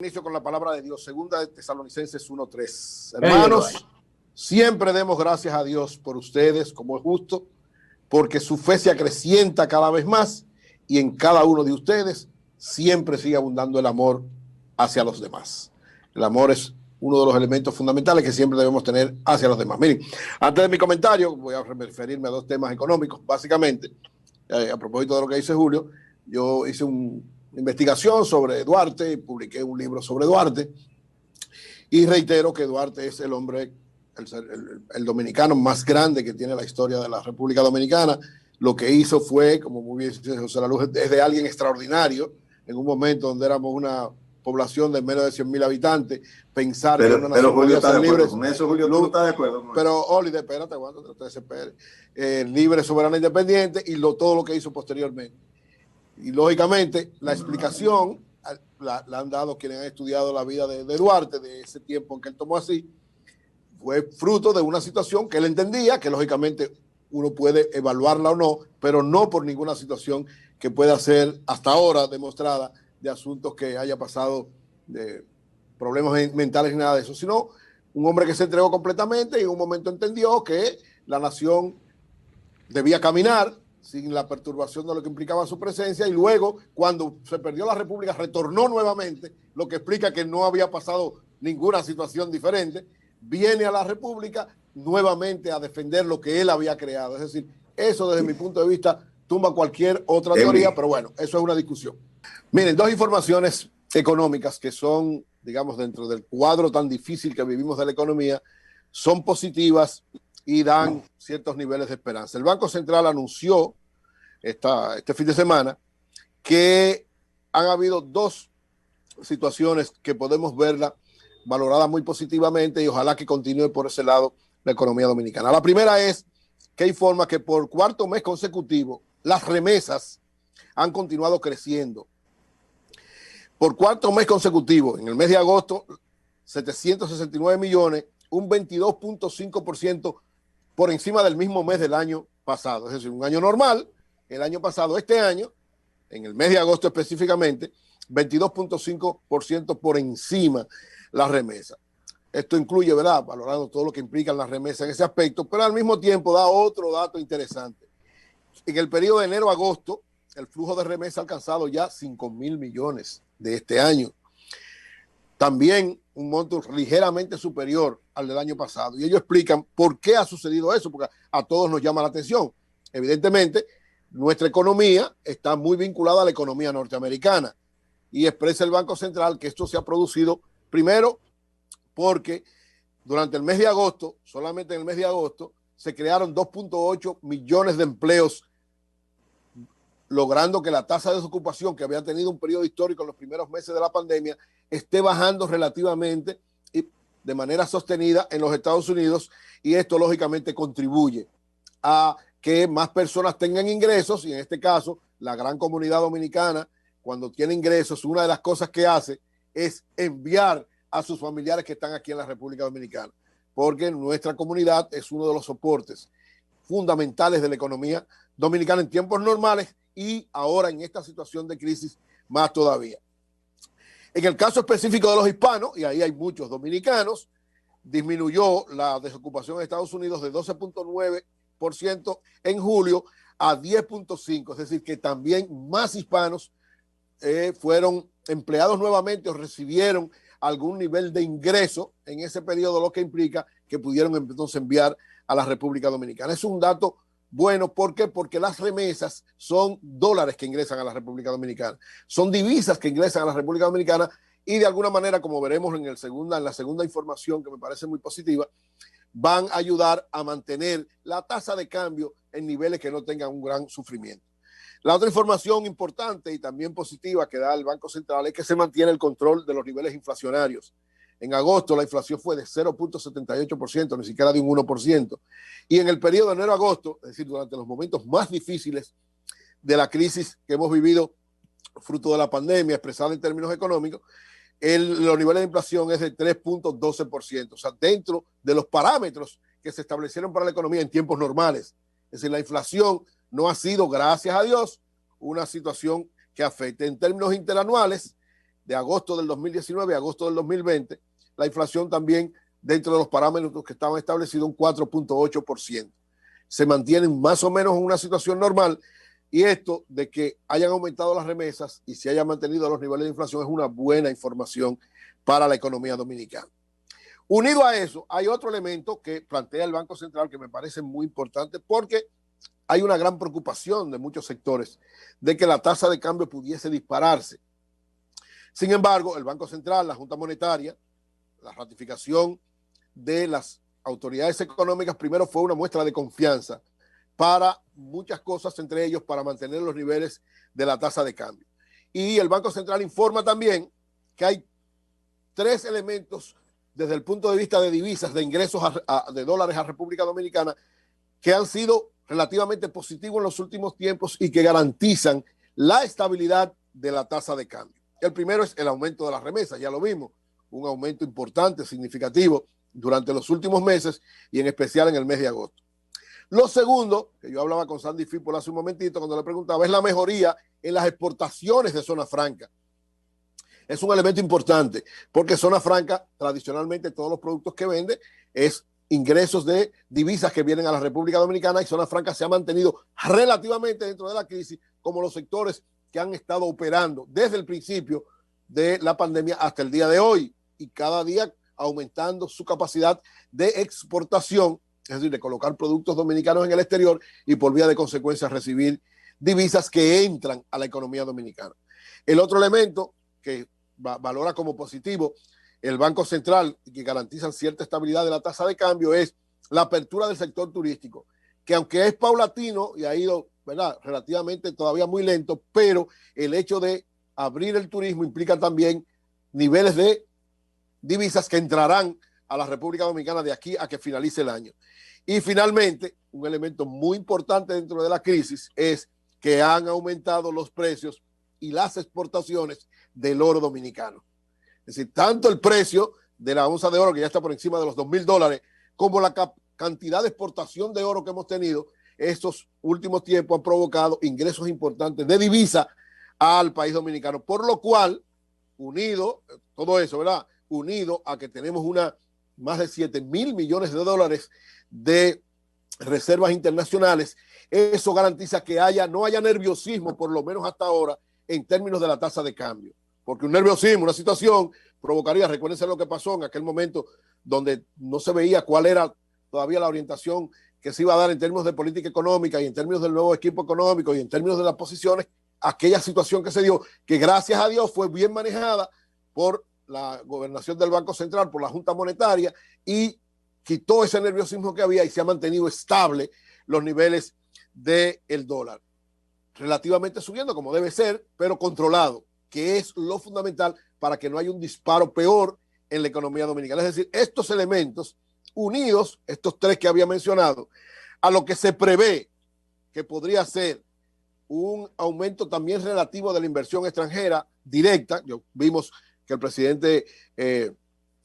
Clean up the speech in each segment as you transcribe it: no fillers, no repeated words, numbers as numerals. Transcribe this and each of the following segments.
Inicio con la palabra de Dios, segunda de Tesalonicenses 1:3. Hermanos, siempre demos gracias a Dios por ustedes, como es justo, porque su fe se acrecienta cada vez más y en cada uno de ustedes siempre sigue abundando el amor hacia los demás. El amor es uno de los elementos fundamentales que siempre debemos tener hacia los demás. Miren, antes de mi comentario, voy a referirme a dos temas económicos, básicamente, a propósito de lo que dice Julio. Yo hice una investigación sobre Duarte, publiqué un libro sobre Duarte y reitero que Duarte es el hombre, el dominicano más grande que tiene la historia de la República Dominicana. Lo que hizo fue, como muy bien dice José La Luz, es de alguien extraordinario en un momento donde éramos una población de menos de 100,000 habitantes, pensar que una nación Julio podía ser libre. Con eso, Julio, ¿tú no estás de acuerdo con pero, Oli, espérate, aguanta, no te desesperes. Libre, soberana, independiente y todo lo que hizo posteriormente. Y lógicamente la explicación la han dado quienes han estudiado la vida de Duarte, de ese tiempo en que él tomó así, fue fruto de una situación que él entendía, que lógicamente uno puede evaluarla o no, pero no por ninguna situación que pueda ser hasta ahora demostrada de asuntos que haya pasado, de problemas mentales ni nada de eso, sino un hombre que se entregó completamente y en un momento entendió que la nación debía caminar sin la perturbación de lo que implicaba su presencia, y luego, cuando se perdió la República, retornó nuevamente, lo que explica que no había pasado ninguna situación diferente, viene a la República nuevamente a defender lo que él había creado. Es decir, eso desde mi punto de vista tumba cualquier otra teoría, pero bueno, eso es una discusión. Miren, dos informaciones económicas que son, digamos, dentro del cuadro tan difícil que vivimos de la economía, son positivas y dan ciertos niveles de esperanza. El Banco Central anunció este fin de semana que han habido dos situaciones que podemos verla valorada muy positivamente y ojalá que continúe por ese lado la economía dominicana. La primera es que informa que por cuarto mes consecutivo las remesas han continuado creciendo. Por cuarto mes consecutivo, en el mes de agosto, 769 millones, un 22.5% por encima del mismo mes del año pasado. Es decir, un año normal, el año pasado, este año, en el mes de agosto específicamente, 22.5% por encima la remesa. Esto incluye, ¿verdad?, valorando todo lo que implican las remesas en ese aspecto, pero al mismo tiempo da otro dato interesante. En el periodo de enero a agosto, el flujo de remesa ha alcanzado ya 5,000 millones de este año. También un monto ligeramente superior al del año pasado. Y ellos explican por qué ha sucedido eso, porque a todos nos llama la atención. Evidentemente, nuestra economía está muy vinculada a la economía norteamericana y expresa el Banco Central que esto se ha producido primero porque durante el mes de agosto, solamente en el mes de agosto, se crearon 2.8 millones de empleos, logrando que la tasa de desocupación, que había tenido un periodo histórico en los primeros meses de la pandemia, esté bajando relativamente y de manera sostenida en los Estados Unidos, y esto lógicamente contribuye a que más personas tengan ingresos, y en este caso la gran comunidad dominicana, cuando tiene ingresos, una de las cosas que hace es enviar a sus familiares que están aquí en la República Dominicana, porque nuestra comunidad es uno de los soportes fundamentales de la economía dominicana en tiempos normales y ahora en esta situación de crisis más todavía. En el caso específico de los hispanos, y ahí hay muchos dominicanos, disminuyó la desocupación en Estados Unidos de 12.9% en julio a 10.5%, es decir, que también más hispanos fueron empleados nuevamente o recibieron algún nivel de ingreso en ese periodo, lo que implica que pudieron entonces enviar a la República Dominicana. Es un dato bueno. ¿Por qué? Porque las remesas son dólares que ingresan a la República Dominicana, son divisas que ingresan a la República Dominicana y de alguna manera, como veremos en la segunda información que me parece muy positiva, van a ayudar a mantener la tasa de cambio en niveles que no tengan un gran sufrimiento. La otra información importante y también positiva que da el Banco Central es que se mantiene el control de los niveles inflacionarios. En agosto la inflación fue de 0.78%, ni siquiera de un 1%. Y en el periodo de enero a agosto, es decir, durante los momentos más difíciles de la crisis que hemos vivido, fruto de la pandemia, expresada en términos económicos, los niveles de inflación es de 3.12%, o sea, dentro de los parámetros que se establecieron para la economía en tiempos normales. Es decir, la inflación no ha sido, gracias a Dios, una situación que afecte. En términos interanuales, de agosto del 2019 a agosto del 2020, la inflación también dentro de los parámetros que estaban establecidos un 4.8%. Se mantienen más o menos en una situación normal, y esto de que hayan aumentado las remesas y se hayan mantenido los niveles de inflación es una buena información para la economía dominicana. Unido a eso, hay otro elemento que plantea el Banco Central que me parece muy importante, porque hay una gran preocupación de muchos sectores de que la tasa de cambio pudiese dispararse. Sin embargo, el Banco Central, la Junta Monetaria, la ratificación de las autoridades económicas primero fue una muestra de confianza para muchas cosas, entre ellos para mantener los niveles de la tasa de cambio. Y el Banco Central informa también que hay tres elementos desde el punto de vista de divisas, de ingresos de dólares a República Dominicana, que han sido relativamente positivos en los últimos tiempos y que garantizan la estabilidad de la tasa de cambio. El primero es el aumento de las remesas, ya lo vimos, un aumento importante, significativo durante los últimos meses y en especial en el mes de agosto. Lo segundo, que yo hablaba con Sandy Fipol hace un momentito cuando le preguntaba, es la mejoría en las exportaciones de zona franca. Es un elemento importante porque zona franca, tradicionalmente todos los productos que vende es ingresos de divisas que vienen a la República Dominicana, y zona franca se ha mantenido relativamente dentro de la crisis como los sectores que han estado operando desde el principio de la pandemia hasta el día de hoy, y cada día aumentando su capacidad de exportación, es decir, de colocar productos dominicanos en el exterior y por vía de consecuencia recibir divisas que entran a la economía dominicana. El otro elemento que valora como positivo el Banco Central y que garantizan cierta estabilidad de la tasa de cambio es la apertura del sector turístico, que aunque es paulatino y ha ido, ¿verdad?, relativamente todavía muy lento, pero el hecho de abrir el turismo implica también niveles de divisas que entrarán a la República Dominicana de aquí a que finalice el año. Y finalmente, un elemento muy importante dentro de la crisis es que han aumentado los precios y las exportaciones del oro dominicano. Es decir, tanto el precio de la onza de oro, que ya está por encima de los $2,000, como la cantidad de exportación de oro que hemos tenido estos últimos tiempos han provocado ingresos importantes de divisa al país dominicano, por lo cual, unido, todo eso, ¿verdad?, unido a que tenemos más de 7,000 millones de dólares de reservas internacionales, eso garantiza que no haya nerviosismo, por lo menos hasta ahora, en términos de la tasa de cambio. Porque un nerviosismo, una situación, provocaría, recuérdense lo que pasó en aquel momento donde no se veía cuál era todavía la orientación que se iba a dar en términos de política económica y en términos del nuevo equipo económico y en términos de las posiciones, aquella situación que se dio, que gracias a Dios fue bien manejada por la gobernación del Banco Central, por la Junta Monetaria, y quitó ese nerviosismo que había y se ha mantenido estable los niveles del dólar, relativamente subiendo como debe ser, pero controlado, que es lo fundamental para que no haya un disparo peor en la economía dominicana. Es decir, estos elementos unidos, estos tres que había mencionado, a lo que se prevé que podría ser un aumento también relativo de la inversión extranjera directa. Vimos que el presidente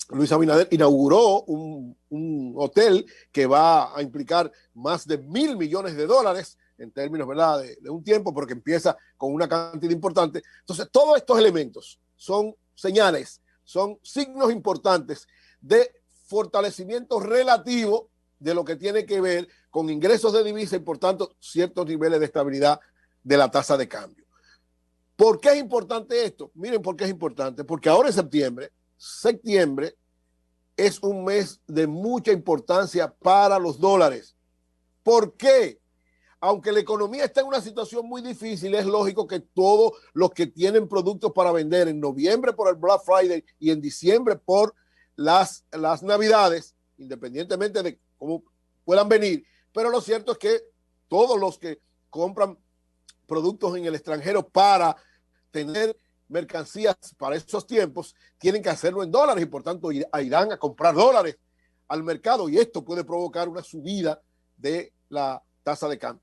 Luis Abinader inauguró un hotel que va a implicar más de $1,000 millones en términos, ¿verdad?, de un tiempo, porque empieza con una cantidad importante. Entonces, todos estos elementos son señales, son signos importantes de fortalecimiento relativo de lo que tiene que ver con ingresos de divisa y, por tanto, ciertos niveles de estabilidad de la tasa de cambio. ¿Por qué es importante esto? Miren por qué es importante. Porque ahora en septiembre es un mes de mucha importancia para los dólares. ¿Por qué? Aunque la economía está en una situación muy difícil, es lógico que todos los que tienen productos para vender en noviembre por el Black Friday y en diciembre por las Navidades, independientemente de cómo puedan venir, pero lo cierto es que todos los que compran productos en el extranjero para tener mercancías para esos tiempos tienen que hacerlo en dólares y por tanto irán a comprar dólares al mercado, y esto puede provocar una subida de la tasa de cambio.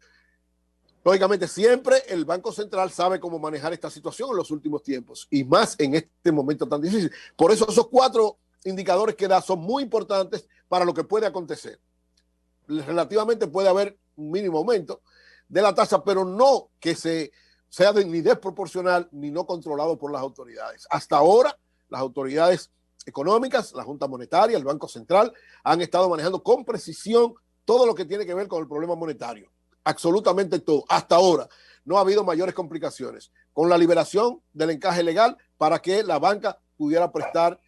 Lógicamente, siempre el Banco Central sabe cómo manejar esta situación en los últimos tiempos y más en este momento tan difícil. Por eso esos cuatro indicadores que da son muy importantes para lo que puede acontecer. Relativamente puede haber un mínimo aumento de la tasa, pero no que se sea ni desproporcional ni no controlado por las autoridades. Hasta ahora, las autoridades económicas, la Junta Monetaria, el Banco Central, han estado manejando con precisión todo lo que tiene que ver con el problema monetario. Absolutamente todo. Hasta ahora no ha habido mayores complicaciones. Con la liberación del encaje legal para que la banca pudiera prestar,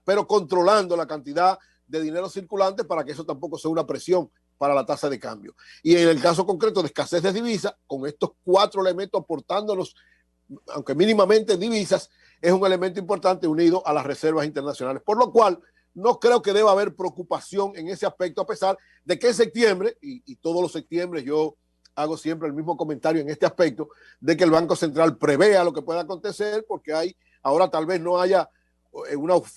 pero controlando la cantidad de dinero circulante para que eso tampoco sea una presión para la tasa de cambio. Y en el caso concreto de escasez de divisas, con estos 4 elementos aportándonos, aunque mínimamente divisas, es un elemento importante unido a las reservas internacionales. Por lo cual, no creo que deba haber preocupación en ese aspecto, a pesar de que en septiembre, y todos los septiembres yo hago siempre el mismo comentario en este aspecto, de que el Banco Central prevea lo que pueda acontecer, porque ahora tal vez no haya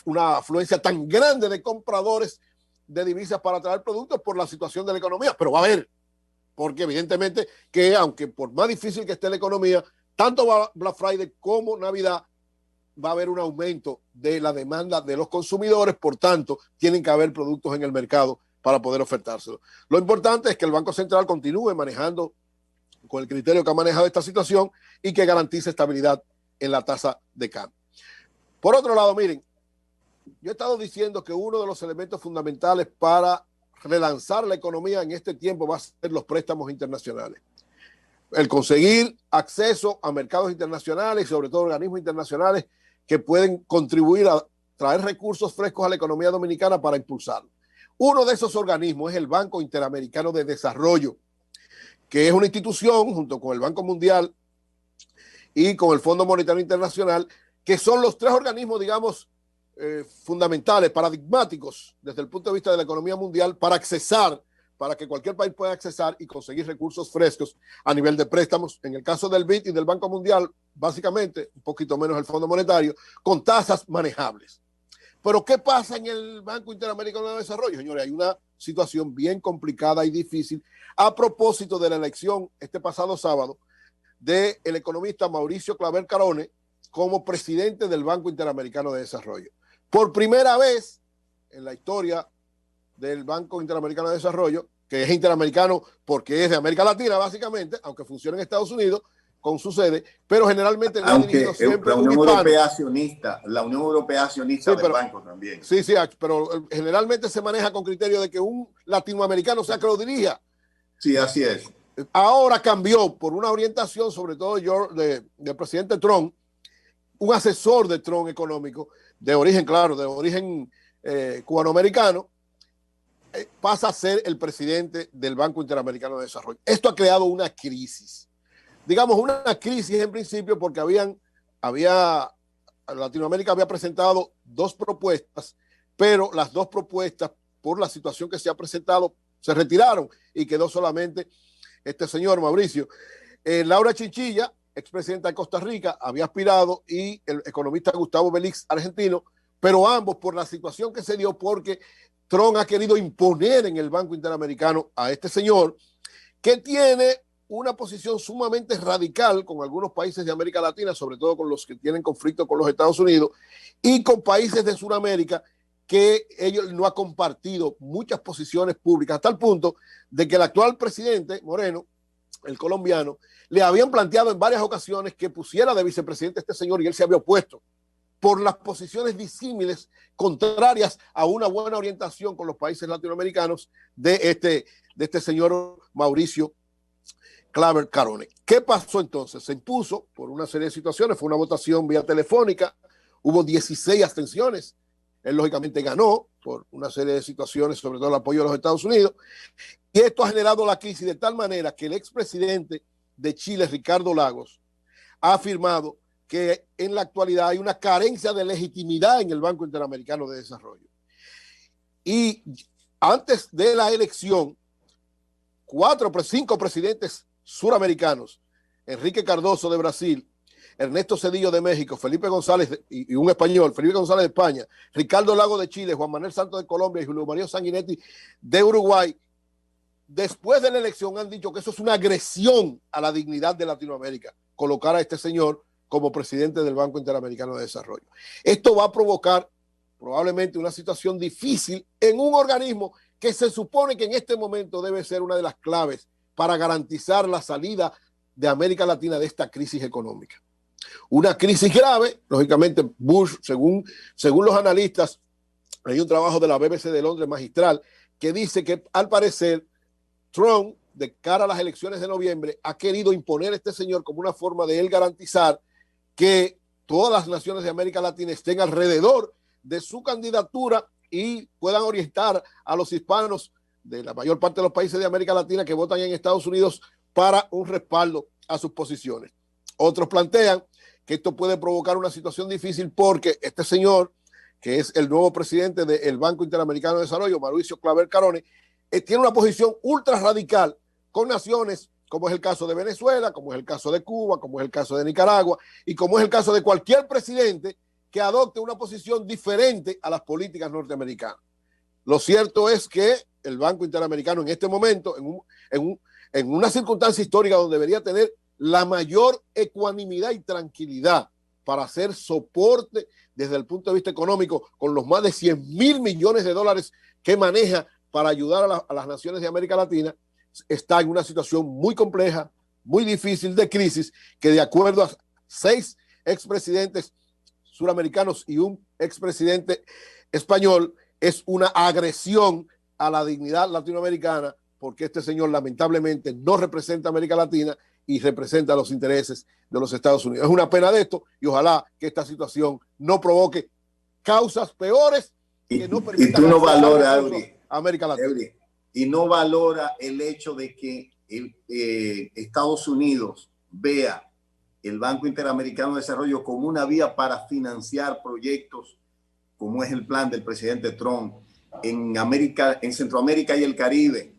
una afluencia tan grande de compradores de divisas para traer productos por la situación de la economía, pero va a haber, porque evidentemente que aunque por más difícil que esté la economía, tanto Black Friday como Navidad va a haber un aumento de la demanda de los consumidores, por tanto tienen que haber productos en el mercado para poder ofertárselos. Lo importante es que el Banco Central continúe manejando con el criterio que ha manejado esta situación y que garantice estabilidad en la tasa de cambio. Por otro lado, miren, yo he estado diciendo que uno de los elementos fundamentales para relanzar la economía en este tiempo va a ser los préstamos internacionales. El conseguir acceso a mercados internacionales y sobre todo organismos internacionales que pueden contribuir a traer recursos frescos a la economía dominicana para impulsarlo. Uno de esos organismos es el Banco Interamericano de Desarrollo, que es una institución junto con el Banco Mundial y con el Fondo Monetario Internacional, que son los 3 organismos, digamos, fundamentales, paradigmáticos desde el punto de vista de la economía mundial para que cualquier país pueda accesar y conseguir recursos frescos a nivel de préstamos. En el caso del BID y del Banco Mundial, básicamente, un poquito menos el Fondo Monetario, con tasas manejables. Pero ¿qué pasa en el Banco Interamericano de Desarrollo? Señores, hay una situación bien complicada y difícil a propósito de la elección este pasado sábado del economista Mauricio Claver Carone como presidente del Banco Interamericano de Desarrollo. Por primera vez en la historia del Banco Interamericano de Desarrollo, que es interamericano porque es de América Latina básicamente, aunque funciona en Estados Unidos con su sede, pero generalmente le ha dirigido siempre la Unión Europea accionista, sí, del banco también. Sí, pero generalmente se maneja con criterio de que un latinoamericano sea que lo dirija. Sí, así es. Ahora cambió por una orientación, sobre todo del presidente Trump, un asesor de Trump económico, de origen cubanoamericano, pasa a ser el presidente del Banco Interamericano de Desarrollo. Esto ha creado una crisis. Digamos, una crisis en principio porque Latinoamérica había presentado 2 propuestas, pero las 2 propuestas, por la situación que se ha presentado, se retiraron y quedó solamente este señor Mauricio. Laura Chinchilla, expresidenta de Costa Rica, había aspirado, y el economista Gustavo Belix, argentino, pero ambos por la situación que se dio, porque Trump ha querido imponer en el Banco Interamericano a este señor que tiene una posición sumamente radical con algunos países de América Latina, sobre todo con los que tienen conflicto con los Estados Unidos, y con países de Sudamérica que ellos no ha compartido muchas posiciones públicas, hasta el punto de que el actual presidente Moreno, el colombiano, le habían planteado en varias ocasiones que pusiera de vicepresidente a este señor y él se había opuesto por las posiciones disímiles, contrarias a una buena orientación con los países latinoamericanos de este señor Mauricio Claver Carone. ¿Qué pasó entonces? Se impuso por una serie de situaciones, fue una votación vía telefónica, hubo 16 abstenciones, él lógicamente ganó por una serie de situaciones, sobre todo el apoyo de los Estados Unidos, y esto ha generado la crisis de tal manera que el expresidente de Chile, Ricardo Lagos, ha afirmado que en la actualidad hay una carencia de legitimidad en el Banco Interamericano de Desarrollo. Y antes de la elección, 5 presidentes suramericanos, Enrique Cardoso de Brasil, Ernesto Zedillo de México, Felipe González y un español, Felipe González de España, Ricardo Lagos de Chile, Juan Manuel Santos de Colombia y Julio Mario Sanguinetti de Uruguay, después de la elección han dicho que eso es una agresión a la dignidad de Latinoamérica, colocar a este señor como presidente del Banco Interamericano de Desarrollo. Esto va a provocar probablemente una situación difícil en un organismo que se supone que en este momento debe ser una de las claves para garantizar la salida de América Latina de esta crisis económica. Una crisis grave, lógicamente Bush, según los analistas, hay un trabajo de la BBC de Londres magistral que dice que al parecer Trump, de cara a las elecciones de noviembre, ha querido imponer a este señor como una forma de él garantizar que todas las naciones de América Latina estén alrededor de su candidatura y puedan orientar a los hispanos de la mayor parte de los países de América Latina que votan en Estados Unidos para un respaldo a sus posiciones. Otros plantean que esto puede provocar una situación difícil porque este señor, que es el nuevo presidente del Banco Interamericano de Desarrollo, Mauricio Claver Carone, tiene una posición ultra radical con naciones como es el caso de Venezuela, como es el caso de Cuba, como es el caso de Nicaragua y como es el caso de cualquier presidente que adopte una posición diferente a las políticas norteamericanas. Lo cierto es que el Banco Interamericano en este momento, en una circunstancia histórica donde debería tener la mayor ecuanimidad y tranquilidad para hacer soporte desde el punto de vista económico con los más de 100,000 millones de dólares que maneja para ayudar a las naciones de América Latina, está en una situación muy compleja, muy difícil de crisis, que de acuerdo a 6 expresidentes suramericanos y un expresidente español, es una agresión a la dignidad latinoamericana, porque este señor lamentablemente no representa a América Latina y representa los intereses de los Estados Unidos. Es una pena de esto y ojalá que esta situación no provoque causas peores que no permitan. Y tú no valoras, América Latina. Y no valora el hecho de que Estados Unidos vea el Banco Interamericano de Desarrollo como una vía para financiar proyectos como es el plan del presidente Trump en América, en Centroamérica y el Caribe,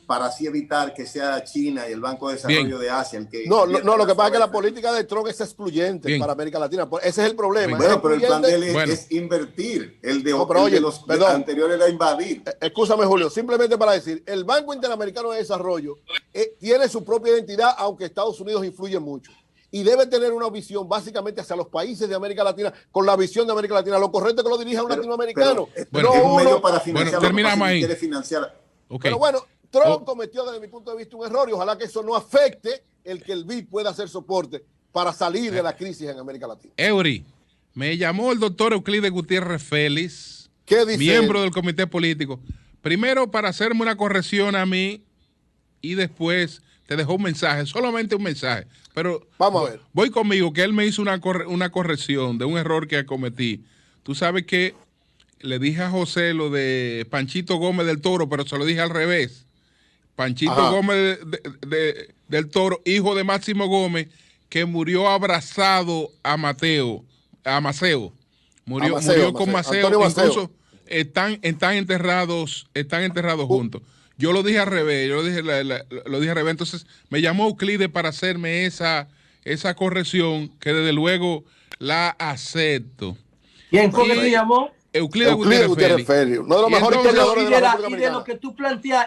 para así evitar que sea China y el Banco de Desarrollo de Asia el que... No, lo que pasa es que la política de Trump es excluyente para América Latina. Ese es el problema. Bueno, pero el plan de él es invertir. El de los anteriores era invadir. Escúchame, Julio, simplemente para decir, el Banco Interamericano de Desarrollo tiene su propia identidad, aunque Estados Unidos influye mucho. Y debe tener una visión básicamente hacia los países de América Latina, con la visión de América Latina. Lo correcto es que lo dirija un latinoamericano. Bueno, es un medio para financiar. Bueno, terminamos ahí. Quiere financiar. Okay. Pero bueno, Trump cometió desde mi punto de vista un error y ojalá que eso no afecte el que el BID pueda hacer soporte para salir de la crisis en América Latina. Eury, me llamó el doctor Euclides Gutiérrez Félix, miembro del comité político, primero para hacerme una corrección a mí y después te dejó un mensaje, solamente un mensaje. Pero vamos a ver. Voy conmigo, que él me hizo una corrección de un error que cometí. Tú sabes que le dije a José lo de Panchito Gómez del Toro, pero se lo dije al revés. Panchito Gómez del Toro, hijo de Máximo Gómez, que murió abrazado a Maceo. Murió con Maceo. Incluso están enterrados juntos. Yo lo dije al revés, lo dije al revés. Entonces me llamó Euclides para hacerme esa corrección, que desde luego la acepto. ¿Quién fue que te llamó? Euclides Gutiérrez Félix. Uno de los mejores historiadores de la República Dominicana.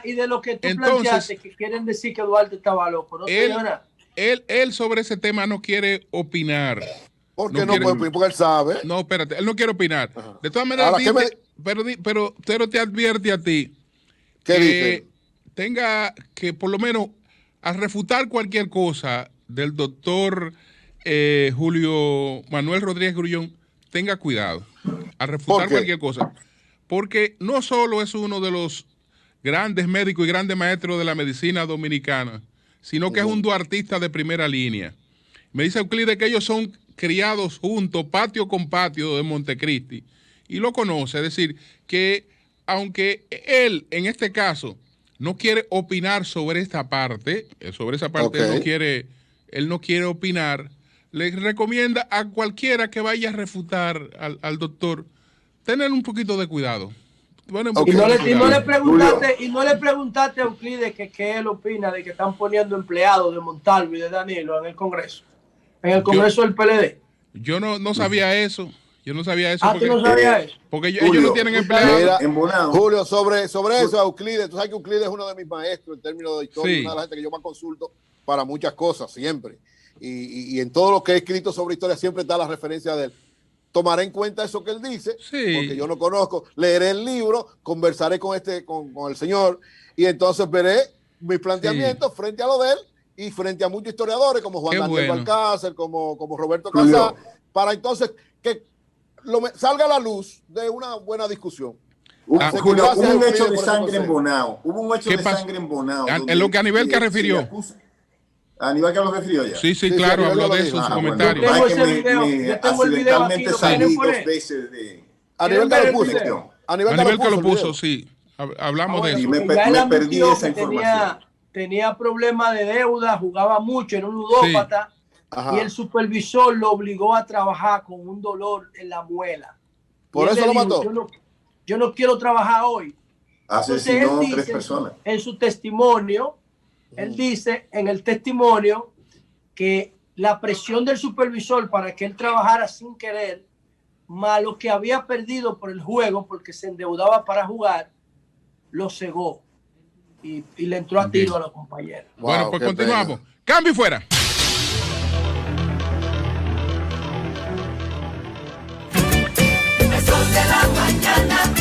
Y de lo que tú planteaste, que quieren decir que Duarte estaba loco. ¿No, él sobre ese tema no quiere opinar. ¿Por qué no puede opinar? Porque él sabe. No, espérate, él no quiere opinar. Ajá. De todas maneras, pero te advierte a ti que tenga que, por lo menos, a refutar cualquier cosa del doctor Julio Manuel Rodríguez Grullón, tenga cuidado. A refutar cualquier cosa. Porque no solo es uno de los grandes médicos y grandes maestros de la medicina dominicana, sino que es un duartista de primera línea. Me dice Euclides que ellos son criados juntos, patio con patio de Montecristi, y lo conoce. Es decir, que aunque él, en este caso, no quiere opinar sobre esta parte, él no quiere opinar, le recomienda a cualquiera que vaya a refutar al doctor tener un poquito de cuidado. Bueno, y no le preguntaste a Euclides que él opina de que están poniendo empleados de Montalvo y de Danilo en el Congreso. En el Congreso del PLD. Yo no sabía eso. Yo no sabía eso. ¿Tú no sabías eso? Porque ellos no tienen empleados. Julio, sobre eso, Euclides, tú sabes que Euclides es uno de mis maestros en términos de historia, una de las gente que yo más consulto para muchas cosas, siempre. Y en todo lo que he escrito sobre historia siempre está la referencia de él. Tomaré en cuenta eso que él dice, porque yo no conozco, leeré el libro, conversaré con el señor y entonces veré mis planteamientos frente a lo de él y frente a muchos historiadores como Juan Daniel Balcácer, como Roberto Casá, para entonces que salga a la luz de una buena discusión. Julio, hubo un hecho de sangre en Bonao. Hubo un hecho de sangre en Bonao. En lo que Aníbal que refirió. Aníbal que lo refirió ya. Sí, claro, habló de eso en su comentario. Yo tengo el video aquí, salí 2 veces de... Aníbal que lo puso, sí. Hablamos de eso. Y me perdí esa información. Tenía problemas de deuda, jugaba mucho, era un ludópata. Y el supervisor lo obligó a trabajar con un dolor en la muela. Por eso lo mató. Yo no quiero trabajar hoy. Asesinó a 3 personas. En su testimonio, él dice en el testimonio que la presión del supervisor para que él trabajara sin querer, más lo que había perdido por el juego, porque se endeudaba para jugar, lo cegó y le entró a tiro a los compañeros. Bueno, pues continuamos. Cambio y fuera. El sol de la mañana.